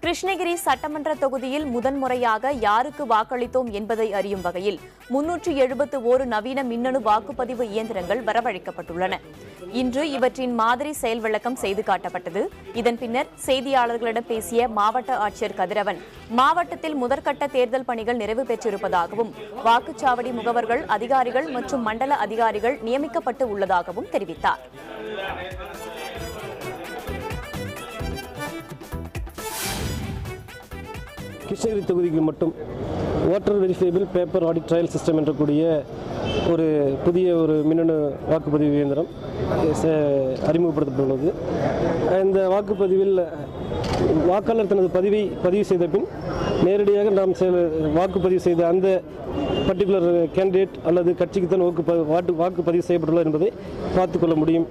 கிருஷ்ணகிரி சட்டமன்ற தொகுதியில் முதன்முறையாக யாருக்கு வாக்களித்தோம் என்பதை அறியும் வகையில் 371 நவீன மின்னணு வாக்குப்பதிவு இயந்திரங்கள் வரவழைக்கப்பட்டுள்ளன. இன்று இவற்றின் மாதிரி செயல் விளக்கம் செய்து காட்டப்பட்டது. இதன் பின்னர் செய்தியாளர்களிடம் பேசிய மாவட்ட ஆட்சியர் கதிரவன், மாவட்டத்தில் முதற்கட்ட தேர்தல் பணிகள் நிறைவு பெற்றிருப்பதாகவும் வாக்குச்சாவடி முகவர்கள், அதிகாரிகள் மற்றும் மண்டல அதிகாரிகள் நியமிக்கப்பட்டு உள்ளதாகவும் தெரிவித்தார். கிருஷ்ணகிரி தொகுதிக்கு மட்டும் voter verifiable paper audit trail system என்றக்கூடிய ஒரு புதிய மின்னணு வாக்குப்பதிவு இயந்திரம் அறிமுகப்படுத்தப்பட்டுள்ளது. இந்த வாக்குப்பதிவில் வாக்காளர் தனது பதிவு செய்த பின் நேரடியாக நாம் வாக்குப்பதிவு செய்த அந்த பர்டிகுலர் கேண்டிடேட் அல்லது கட்சிக்கு தான் வாக்குப்பதிவு செய்யப்பட்டுள்ளது என்பதை பார்த்துக்கொள்ள முடியும்.